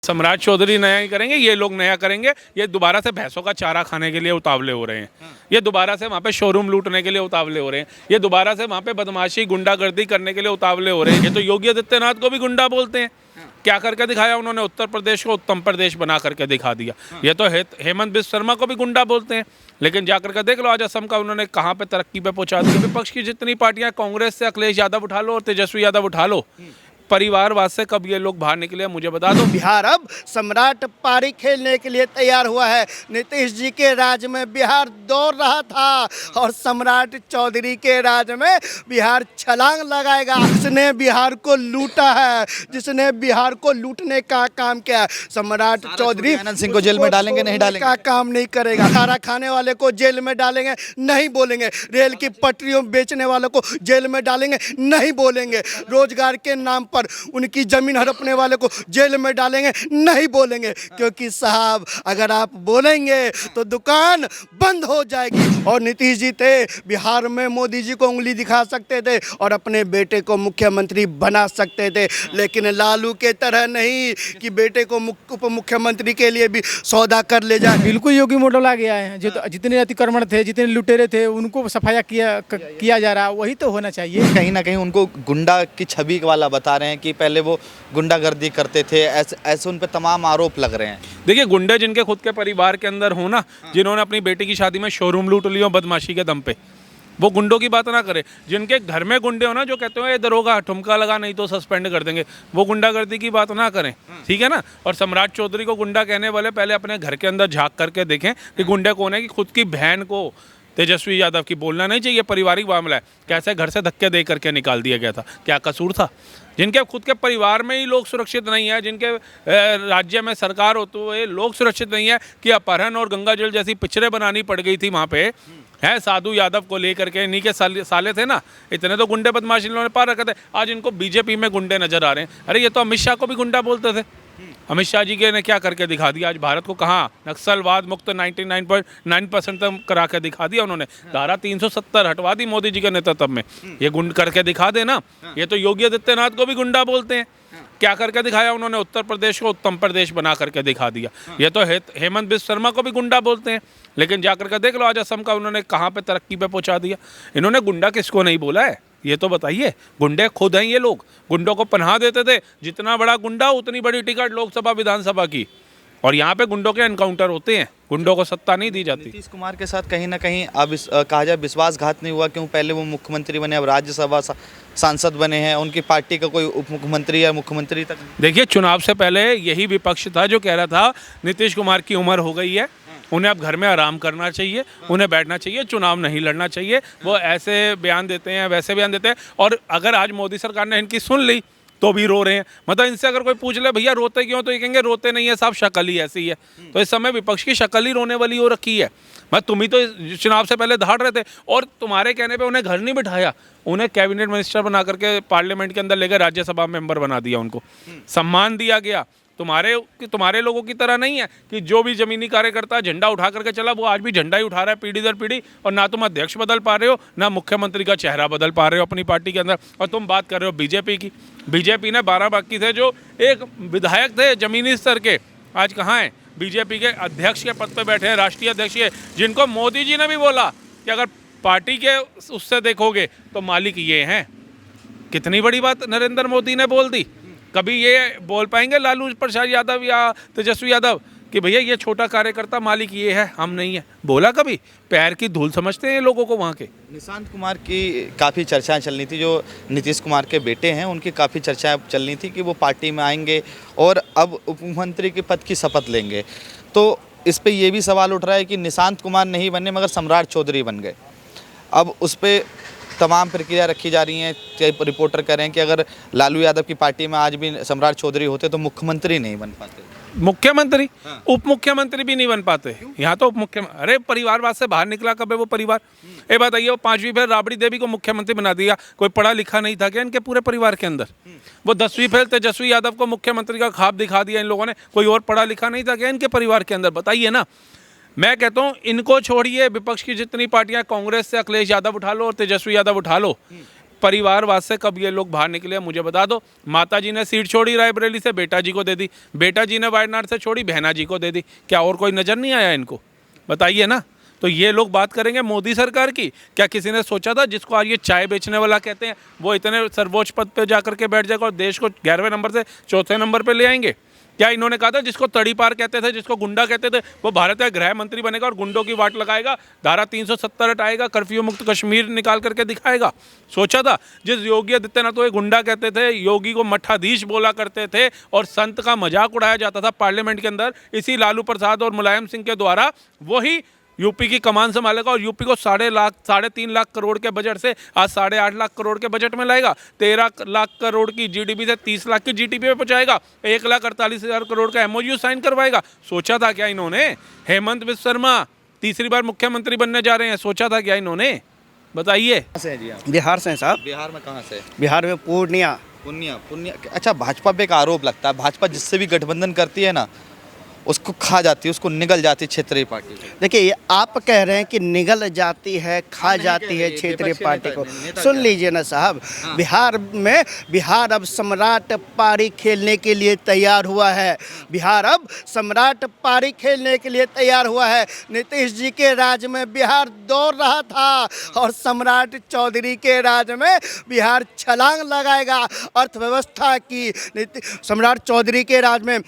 सम्राट चौधरी नया ही करेंगे, ये लोग नया करेंगे। ये दोबारा से भैंसों का चारा खाने के लिए उतावले हो रहे हैं। ये दोबारा से वहाँ पे शोरूम लूटने के लिए उतावले हो रहे हैं। ये दोबारा से वहाँ पे बदमाशी गुंडागर्दी करने के लिए उतावले हो रहे हैं। ये तो योगी आदित्यनाथ को भी गुंडा बोलते हैं। क्या करके दिखाया उन्होंने? उत्तर प्रदेश को उत्तम प्रदेश बना करके दिखा दिया। ये तो हेमंत बिस्व शर्मा को भी गुंडा बोलते हैं। लेकिन जाकर के देख लो आज असम का उन्होंने कहाँ पे तरक्की पे पहुंचा दिया। विपक्ष की जितनी पार्टियां, कांग्रेस से अखिलेश यादव उठा लो और तेजस्वी यादव उठा लो, परिवारवाद से कब ये लोग बाहर निकले मुझे बता दो। बिहार अब सम्राट पारी खेलने के लिए तैयार हुआ है। नीतीश जी के राज में बिहार दौड़ रहा था और सम्राट चौधरी के राज में बिहार छलांग लगाएगा। जिसने बिहार को लूटा है, जिसने बिहार को लूटने का काम किया है, सम्राट चौधरी आनंद सिंह को जेल में डालेंगे? नहीं डालेंगे का काम नहीं करेगा। खाना खाने वाले को जेल में डालेंगे? नहीं बोलेंगे। रेल की पटरियों बेचने वालों को जेल में डालेंगे? नहीं बोलेंगे। रोजगार के नाम पर उनकी जमीन हड़पने वाले को जेल में डालेंगे? नहीं बोलेंगे। क्योंकि साहब अगर आप बोलेंगे तो दुकान बंद हो जाएगी। और नीतीश जी थे बिहार में, मोदी जी को उंगली दिखा सकते थे और अपने बेटे को मुख्यमंत्री बना सकते थे, लेकिन लालू के तरह नहीं कि बेटे को उप मुख्यमंत्री के लिए भी सौदा कर ले जाए। बिल्कुल योगी मॉडल आ गया है। जो जितने अतिक्रमण थे, जितने लुटेरे थे, उनको सफाया किया जा रहा है। वही तो होना चाहिए। कहीं ना कहीं उनको गुंडा की छवि वाला बता रहे हैं कि पहले वो गुंडागर्दी करते थे, ऐसे उन पे तमाम आरोप लग रहे हैं। देखिए, गुंडे जिनके खुद के परिवार के अंदर हो ना, जिन्होंने अपनी बेटी की शादी में शोरूम लूट लिया बदमाशी के दम पे, वो गुंडों की बात ना करे। जिनके घर में गुंडे हो ना, जो कहते हो ये दरोगा ठुमका लगा नहीं तो सस्पेंड कर देंगे, वो गुंडागर्दी की बात ना करें, ठीक है ना। और सम्राट चौधरी को गुंडा कहने वाले पहले अपने घर के अंदर झांक करके देखें कि गुंडे कौन है। कि खुद की बहन को तेजस्वी यादव की बोलना नहीं चाहिए, पारिवारिक मामला है। कैसे घर से धक्के दे करके निकाल दिया गया था, क्या कसूर था? जिनके खुद के परिवार में ही लोग सुरक्षित नहीं है, जिनके राज्य में सरकार होते हुए लोग सुरक्षित नहीं है, कि अपहरण और गंगाजल जैसी पिक्चरें बनानी पड़ गई थी वहाँ पे, है साधु यादव को लेकर के। इन्हीं के साले थे ना, इतने तो गुंडे बदमाश इन्होंने पार रखे थे। आज इनको बीजेपी में गुंडे नजर आ रहे हैं। अरे ये तो अमित शाह को भी गुंडा बोलते थे। अमित शाह जी के ने क्या करके दिखा दिया? आज भारत को कहाँ नक्सलवाद मुक्त 99.9% तक करा के दिखा दिया उन्होंने। धारा 370 हटवा दी मोदी जी के नेतृत्व में। ये गुंड करके दिखा देना। ये तो योगी आदित्यनाथ को भी गुंडा बोलते हैं। क्या करके दिखाया उन्होंने? उत्तर प्रदेश को उत्तम प्रदेश बना करके दिखा दिया। ये तो हेमंत बिस्व शर्मा को भी गुंडा बोलते हैं। लेकिन जाकर के देख लो आज असम का उन्होंने कहाँ पे तरक्की पे पहुंचा दिया। इन्होंने गुंडा किसको नहीं बोला है, ये तो बताइए। गुंडे खुद हैं ये लोग। गुंडों को पनाह देते थे। जितना बड़ा गुंडा उतनी बड़ी टिकट लोकसभा विधानसभा की। और यहाँ पे गुंडों के एनकाउंटर होते हैं, गुंडों को सत्ता नहीं दी जाती। नीतीश कुमार के साथ कहीं ना कहीं अब कहा जाए विश्वासघात नहीं हुआ? क्यों पहले वो मुख्यमंत्री बने, अब राज्यसभा सांसद बने हैं, उनकी पार्टी का कोई उप मुख्यमंत्री या मुख्यमंत्री तक? देखिए, चुनाव से पहले यही विपक्ष था जो कह रहा था नीतीश कुमार की उम्र हो गई है, उन्हें अब घर में आराम करना चाहिए, उन्हें बैठना चाहिए, चुनाव नहीं लड़ना चाहिए। वो ऐसे बयान देते हैं, वैसे बयान देते हैं। और अगर आज मोदी सरकार ने इनकी सुन ली तो भी रो रहे हैं। मतलब इनसे अगर कोई पूछ ले भैया रोते क्यों, तो ये कहेंगे रोते नहीं है साहब, शक्ल ही ऐसी है। तो इस समय विपक्ष की शक्ल ही रोने वाली हो रखी है। मैं तुम ही तो चुनाव से पहले दहाड़ रहे थे और तुम्हारे कहने पे उन्हें घर नहीं बिठाया, उन्हें कैबिनेट मिनिस्टर बना करके पार्लियामेंट के अंदर लेकर राज्यसभा मेंबर बना दिया, उनको सम्मान दिया गया। तुम्हारे लोगों की तरह नहीं है कि जो भी जमीनी कार्यकर्ता झंडा उठा करके चला वो आज भी झंडा ही उठा रहा है पीढ़ी दर पीढ़ी। और ना तुम अध्यक्ष बदल पा रहे हो, ना मुख्यमंत्री का चेहरा बदल पा रहे हो अपनी पार्टी के अंदर। और तुम बात कर रहे हो बीजेपी की। बीजेपी ने बाराबंकी थे जो एक विधायक थे जमीनी स्तर के, आज कहाँ हैं? बीजेपी के अध्यक्ष के पद पर बैठे हैं, राष्ट्रीय अध्यक्ष के, जिनको मोदी जी ने भी बोला कि अगर पार्टी के उससे देखोगे तो मालिक ये हैं। कितनी बड़ी बात नरेंद्र मोदी ने बोल दी। कभी ये बोल पाएंगे लालू प्रसाद यादव या तेजस्वी यादव कि भैया ये छोटा कार्यकर्ता मालिक ये है, हम नहीं है? बोला कभी? पैर की धूल समझते हैं लोगों को वहाँ के। निशांत कुमार की काफ़ी चर्चाएं चल रही थी, जो नीतीश कुमार के बेटे हैं, उनकी काफ़ी चर्चाएं चल रही थी कि वो पार्टी में आएंगे और अब उप मुख्यमंत्री के पद की शपथ लेंगे। तो इस पे ये भी सवाल उठ रहा है कि निशांत कुमार नहीं बने मगर सम्राट चौधरी बन गए। अब उस पर तमाम प्रक्रिया रखी जा रही हैं। कई रिपोर्टर कह रहे हैं कि अगर लालू यादव की पार्टी में आज भी सम्राट चौधरी होते तो मुख्यमंत्री नहीं बन पाते। मुख्यमंत्री, उप मुख्यमंत्री भी नहीं बन पाते। यहाँ तो उप मुख्यमंत्री, अरे परिवारवाद से बाहर निकला कब है वो परिवार? ये बताइए, वो 5वीं फेल राबड़ी देवी को मुख्यमंत्री बना दिया। कोई पढ़ा लिखा नहीं था क्या इनके पूरे परिवार के अंदर? वो 10वीं फेल तेजस्वी यादव को मुख्यमंत्री का ख्वाब दिखा दिया इन लोगों ने। कोई और पढ़ा लिखा नहीं था क्या इनके परिवार के अंदर? बताइए ना। मैं कहता हूँ इनको छोड़िए, विपक्ष की जितनी पार्टियां, कांग्रेस से अखिलेश यादव उठा लो और तेजस्वी यादव उठा लो, परिवारवाद से कब ये लोग बाहर निकले मुझे बता दो। माता जी ने सीट छोड़ी रायबरेली से, बेटा जी को दे दी, बेटा जी ने वायनाड से छोड़ी, बहना जी को दे दी। क्या और कोई नज़र नहीं आया इनको? बताइए ना। तो ये लोग बात करेंगे मोदी सरकार की। क्या किसी ने सोचा था जिसको आज ये चाय बेचने वाला कहते हैं वो इतने सर्वोच्च पद पे जाकर के बैठ जाएगा और देश को 11वें नंबर से 4थे नंबर पे ले आएंगे? क्या इन्होंने कहा था जिसको तड़ीपार कहते थे, जिसको गुंडा कहते थे, वो भारत का गृह मंत्री बनेगा और गुंडों की वाट लगाएगा, धारा 370 हटाएगा, कर्फ्यू मुक्त कश्मीर निकाल करके दिखाएगा? सोचा था? जिस योगी आदित्यनाथ को गुंडा कहते थे, योगी को मठाधीश बोला करते थे और संत का मजाक उड़ाया जाता था पार्लियामेंट के अंदर, इसी लालू प्रसाद और मुलायम सिंह के द्वारा वही यूपी की कमान संभालेगा और यूपी को 3.5 लाख करोड़ के बजट से आज 8.5 लाख करोड़ के बजट में लाएगा। 13 लाख करोड़ की जीडीपी से 30 लाख की जीडीपी में पहुंचाएगा। 1,48,000 करोड़ का एमओयू साइन करवाएगा। सोचा था क्या इन्होंने? हेमंत बिस्वा शर्मा तीसरी बार मुख्यमंत्री बनने जा रहे हैं। सोचा था क्या इन्होंने? बताइए। कहाँ से हैं जी आप? बिहार से हैं साहब। बिहार में कहाँ से? बिहार में पूर्णिया। पुन्या। अच्छा, भाजपा पे एक आरोप लगता है, भाजपा जिससे भी गठबंधन करती है ना उसको खा जाती है, उसको निगल जाती है क्षेत्रीय पार्टी को। देखिए, ये आप कह रहे हैं कि निगल जाती है, खा जाती है क्षेत्रीय पार्टी को। सुन लीजिए ना साहब, बिहार अब सम्राट पारी खेलने के लिए तैयार हुआ है। बिहार अब सम्राट पारी खेलने के लिए तैयार हुआ है। नीतीश जी के राज में बिहार दौड़ रहा था और सम्राट चौधरी के राज में बिहार छलांग लगाएगा अर्थव्यवस्था की। सम्राट चौधरी के राज में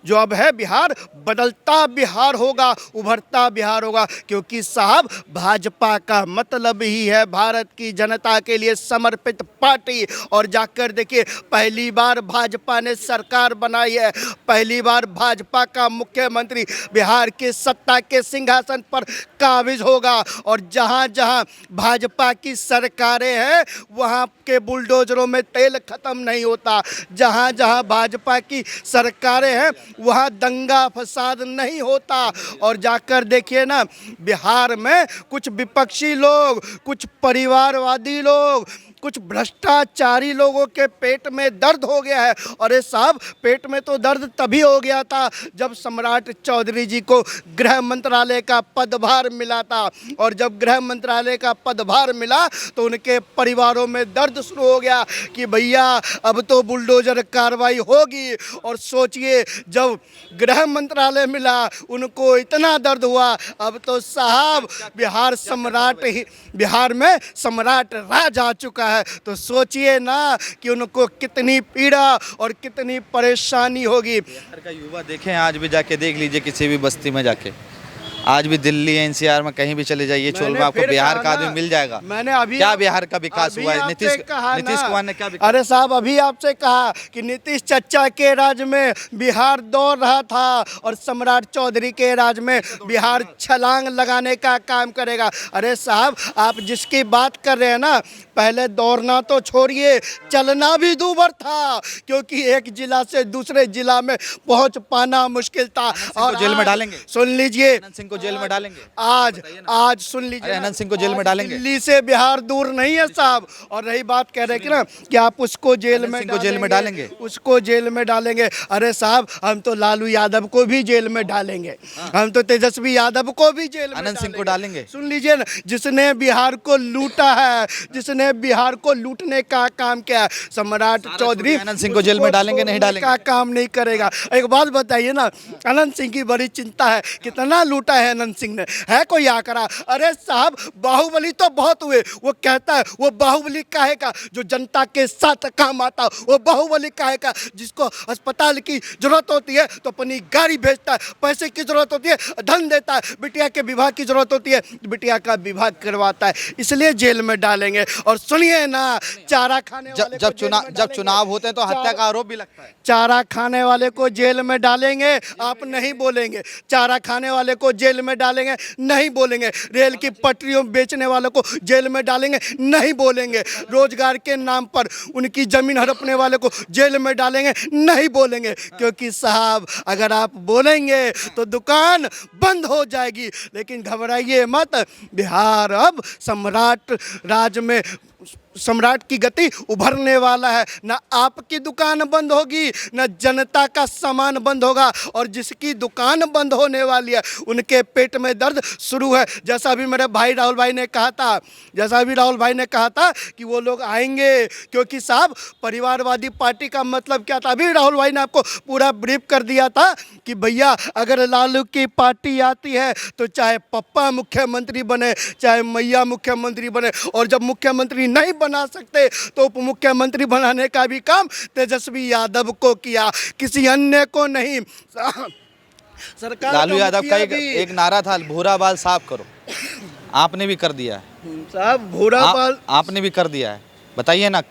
जो अब है बिहार बदलता बिहार होगा, उभरता बिहार होगा, क्योंकि साहब भाजपा का मतलब ही है भारत की जनता के लिए समर्पित पार्टी। और जाकर देखिए, पहली बार भाजपा ने सरकार बनाई है, पहली बार भाजपा का मुख्यमंत्री बिहार के सत्ता के सिंहासन पर काबिज होगा। और जहां जहां भाजपा की सरकारें हैं वहां के बुलडोजरों में तेल खत्म नहीं होता। जहां जहां भाजपा की सरकारें हैं वहाँ दंगा फसाद नहीं होता। और जाकर देखिए ना, बिहार में कुछ विपक्षी लोग, कुछ परिवारवादी लोग, कुछ भ्रष्टाचारी लोगों के पेट में दर्द हो गया है। और ये साहब, पेट में तो दर्द तभी हो गया था जब सम्राट चौधरी जी को गृह मंत्रालय का पदभार मिला था। और जब गृह मंत्रालय का पदभार मिला तो उनके परिवारों में दर्द शुरू हो गया कि भैया अब तो बुलडोजर कार्रवाई होगी। और सोचिए, जब गृह मंत्रालय मिला उनको इतना दर्द हुआ, अब तो साहब बिहार में सम्राट राज आ चुका है। तो सोचिए ना कि उनको कितनी पीड़ा और कितनी परेशानी होगी। बिहार का युवा देखें, आज भी जाके देख लीजिए किसी भी बस्ती में जाके, आज भी दिल्ली एनसीआर में कहीं भी चले जाइए चोल में आपको बिहार का आदमी मिल जाएगा। मैंने अभी क्या बिहार का विकास हुआ है? नीतीश कुमार ने क्या विकास? अरे साहब, अभी आपसे कहा कि नीतीश चच्चा के राज में बिहार दौड़ रहा था और सम्राट चौधरी के राज में बिहार छलांग लगाने का काम करेगा। अरे साहब, आप जिसकी बात कर रहे हैं ना, पहले दौड़ना तो छोड़िए, चलना भी दूभर था, क्योंकि एक जिला से दूसरे जिला में पहुंच पाना मुश्किल था। और जेल में डालेंगे, सुन लीजिए, को जेल में डालेंगे आज सुन लीजिए, अनंत सिंह को जेल में डालेंगे। दिल्ली से बिहार दूर नहीं है साहब। और रही बात कह रहे कि ना कि आप उसको जेल में डालेंगे, उसको जेल में डालेंगे। अरे साहब, हम तो लालू यादव को भी जेल में डालेंगे, हम तो तेजस्वी यादव को भी जेल में अनंत सिंह को डालेंगे। सुन लीजिए ना, जिसने बिहार को लूटा है, जिसने बिहार को लूटने का काम किया, सम्राट चौधरी अनंत सिंह को जेल में डालेंगे, नहीं डालेंगे का काम नहीं करेगा। एक बात बताइए ना, अनंत सिंह की बड़ी चिंता है, कितना लूटा है अनंत सिंह ने, है कोई आंकड़ा? अरे साहब, बाहुबली तो बहुत हुए, वो कहता है वो बाहुबली काहे का जो जनता के साथ काम आता, वो बाहुबली काहे का जिसको अस्पताल की जरूरत होती है तो अपनी गाड़ी भेजता है, पैसे की जरूरत होती है धन देता है, बिटिया के विवाह की जरूरत होती है बिटिया का विवाह करवाता है, इसलिए जेल में डालेंगे। और सुनिए ना, चारा खाने वाले जब चुनाव होते हैं तो हत्या का आरोप भी लगता है। चारा खाने वाले को जेल में डालेंगे, आप नहीं बोलेंगे। चारा खाने वाले को जेल में डालेंगे, नहीं बोलेंगे। रेल की पटरियों बेचने वालों को जेल में डालेंगे, नहीं बोलेंगे। रोजगार के नाम पर उनकी जमीन हड़पने वाले को जेल में डालेंगे, नहीं बोलेंगे। क्योंकि साहब, अगर आप बोलेंगे तो दुकान बंद हो जाएगी। लेकिन घबराइए मत, बिहार अब सम्राट राज में सम्राट की गति उभरने वाला है। ना आपकी दुकान बंद होगी, ना जनता का सामान बंद होगा, और जिसकी दुकान बंद होने वाली है उनके पेट में दर्द शुरू है। जैसा अभी मेरे भाई राहुल भाई ने कहा था कि वो लोग आएंगे, क्योंकि साहब परिवारवादी पार्टी का मतलब क्या था। अभी राहुल भाई ने आपको पूरा ब्रीफ कर दिया था कि भैया अगर लालू की पार्टी आती है तो चाहे पप्पा मुख्यमंत्री बने, चाहे मैया मुख्यमंत्री बने, और जब मुख्यमंत्री नहीं बना सकते तो उप मुख्यमंत्री बनाने का भी काम तेजस्वी यादव को किया, किसी अन्य को नहीं। सरकार लालू यादव का मुखिया भी- एक नारा था, भूरा बाल साफ करो, आपने भी कर दिया है। साहब भूरा बाल आपने भी कर दिया है। बताइए ना,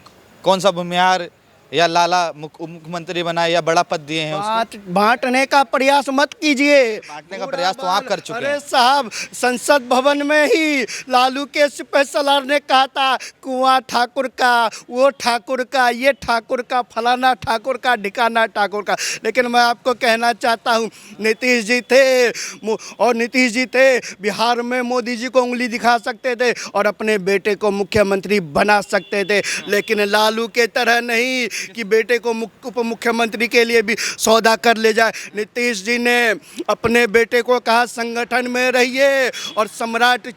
कौन सा भूमिहार या लाला मुख्यमंत्री बनाए या बड़ा पद दिए हैं उसको? बांटने का प्रयास मत कीजिए। बांटने का प्रयास तो आप कर चुके अरे हैं। साहब संसद भवन में ही लालू के स्पेशलर ने कहा था कुआं ठाकुर का, वो ठाकुर का, ये ठाकुर का, फलाना ठाकुर का, ढिकाना ठाकुर का। लेकिन मैं आपको कहना चाहता हूँ, नीतीश जी थे बिहार में, मोदी जी को उंगली दिखा सकते थे और अपने बेटे को मुख्यमंत्री बना सकते थे, लेकिन लालू के तरह नहीं कि बेटे को उप मुख्यमंत्री के लिए भी सौदा कर ले जाए। नीतीश जी ने अपने बेटे को कहा संगठन में रहिए, और सम्राट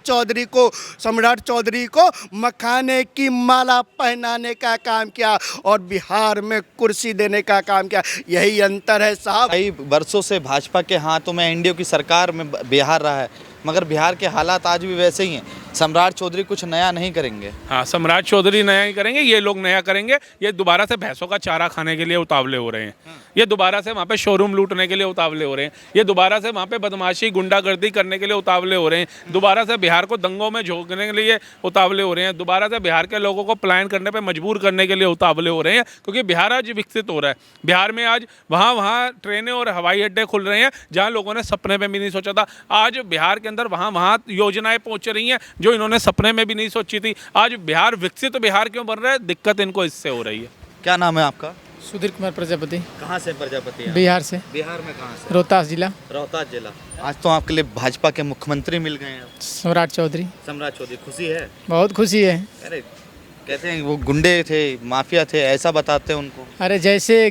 चौधरी को मखाने की माला पहनाने का काम किया और बिहार में कुर्सी देने का काम किया। यही अंतर है साहब। कई वर्षों से भाजपा के हाथों में एनडीए की सरकार में बिहार रहा है, मगर बिहार के हालात आज भी वैसे ही हैं। सम्राट चौधरी कुछ नया नहीं करेंगे। हाँ, सम्राट चौधरी नया ही करेंगे, ये लोग नया करेंगे। ये दोबारा से भैंसों का चारा खाने के लिए उतावले हो रहे हैं। ये दोबारा से वहाँ पे शोरूम लूटने के लिए उतावले हो रहे हैं। ये दोबारा से वहाँ पे बदमाशी गुंडागर्दी करने के लिए उतावले हो रहे हैं। दोबारा से बिहार को दंगों में झोंकने के लिए उतावले हो रहे हैं। दोबारा से बिहार के लोगों को पलायन करने पर मजबूर करने के लिए उतावले हो रहे हैं, क्योंकि बिहार आज विकसित हो रहा है। बिहार में आज वहाँ ट्रेनें और हवाई अड्डे खुल रहे हैं जहाँ लोगों ने सपने में भी नहीं सोचा था। आज बिहार के अंदर वहाँ योजनाएं पहुँच रही हैं जो इन्होंने सपने में भी नहीं सोची थी। आज बिहार विकसित बिहार क्यों बन रहा है, दिक्कत इनको इससे हो रही है। क्या नाम है आपका? सुधीर कुमार प्रजापति, कहाँ से प्रजापति हैं? बिहार से, बिहार में कहाँ से? रोहतास जिला। रोहतास जिला। आज तो आपके लिए भाजपा के मुख्यमंत्री मिल गए हैं, सम्राट चौधरी। सम्राट चौधरी। खुशी है? बहुत खुशी है। अरे कहते हैं वो गुंडे थे, माफिया थे, ऐसा बताते हैं उनको। अरे जैसे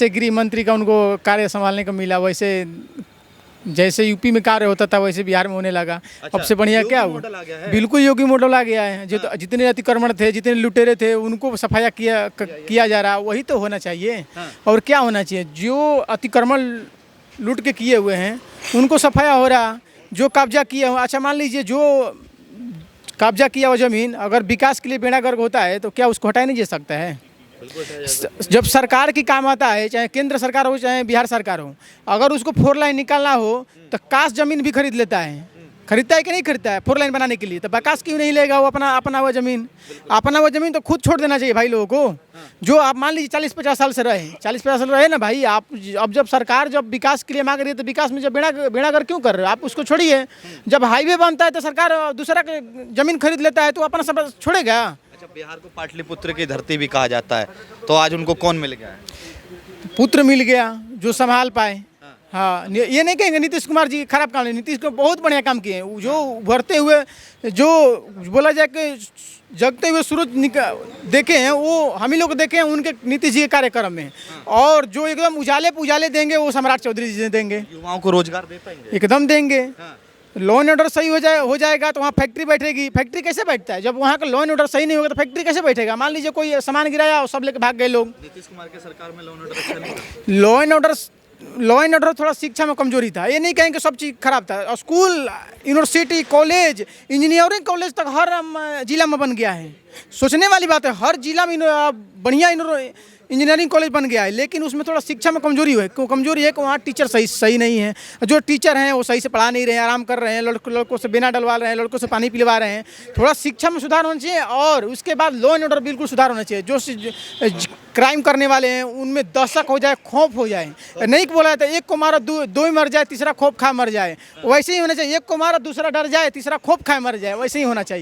गृह मंत्री का उनको कार्य संभालने को मिला, वैसे जैसे यूपी में कार्य होता था वैसे बिहार में होने लगा। अच्छा, अब से बढ़िया क्या योगी हुआ? मॉडल आ गया है। बिल्कुल योगी मॉडल आ गया है। जो जितने अतिक्रमण थे, जितने लुटेरे थे, उनको सफाया किया जा रहा, वही तो होना चाहिए। हाँ। और क्या होना चाहिए? जो अतिक्रमण लूट के किए हुए हैं उनको सफाया हो रहा, जो कब्जा किया हुआ। अच्छा मान लीजिए जो कब्जा किया हुआ ज़मीन अगर विकास के लिए बेड़ा गर्क होता है तो क्या उसको हटाया नहीं जा सकता है? जब सरकार की काम आता है, चाहे केंद्र सरकार हो चाहे बिहार सरकार हो, अगर उसको 4 लाइन निकालना हो तो काश जमीन भी खरीद लेता है। खरीदता है कि नहीं खरीदता है 4 लाइन बनाने के लिए? तो बकास क्यों नहीं लेगा वो अपना हुआ ज़मीन तो खुद छोड़ देना चाहिए भाई लोगों को। जो आप मान लीजिए 40-50 साल से रहे, 40-50 साल रहे ना भाई आप। अब जब सरकार जब विकास के लिए मांग रही है तो विकास में जब बेड़ागर क्यों कर रहे हो आप? उसको छोड़िए। जब हाईवे बनता है तो सरकार दूसरा के ज़मीन खरीद लेता है तो अपना सब छोड़ेगा। अच्छा, बिहार को पाटलिपुत्र की धरती भी कहा जाता है, तो आज उनको कौन मिल गया है? पुत्र मिल गया जो संभाल पाए। हाँ, ये नहीं कहेंगे नीतीश कुमार जी खराब काम नहीं, नीतीश को बहुत बढ़िया काम किए हैं। जो उभरते हुए, जो बोला जाए कि जगते हुए सूरज देखे हैं, वो हम ही लोग देखे हैं उनके नीतीश जी के कार्यक्रम में। और जो एकदम उजाले देंगे वो सम्राट चौधरी जी देंगे। युवाओं को रोजगार दे पाएंगे? एकदम देंगे। लॉ एंड ऑर्डर सही हो जाएगा तो वहाँ फैक्ट्री बैठेगी। फैक्ट्री कैसे बैठता है? जब वहाँ का लॉ एंड ऑर्डर सही नहीं होगा तो फैक्ट्री कैसे बैठेगा? मान लीजिए कोई सामान गिराया और सब लेके भाग गए लोग। नीतीश कुमार के सरकार में लॉ एंड ऑर्डर थोड़ा शिक्षा में कमजोरी था। ये नहीं कहेंगे सब चीज़ खराब था। और school, university, college, engineering college तक हर जिला में बन गया है। सोचने वाली बात है, हर जिला में बढ़िया इंजीनियरिंग कॉलेज बन गया है, लेकिन उसमें थोड़ा शिक्षा में कमजोरी है। क्यों कमजोरी है? कि वहाँ टीचर सही नहीं है। जो टीचर हैं वो सही से पढ़ा नहीं रहे हैं, आराम कर रहे हैं, लड़कों से बिना डलवा रहे हैं, लड़कों से पानी पिलवा रहे हैं। थोड़ा शिक्षा में सुधार होना चाहिए और उसके बाद लॉ एंड ऑर्डर बिल्कुल सुधार होना चाहिए। जो क्राइम करने वाले हैं उनमें दशक हो जाए, खौफ हो जाए। नहीं बोला जाता एक को मारो दो ही मर जाए, तीसरा खौफ खा मर जाए। वैसे ही होना चाहिए। एक को मारो दूसरा डर जाए, तीसरा खौफ खाए मर जाए। वैसे ही होना चाहिए।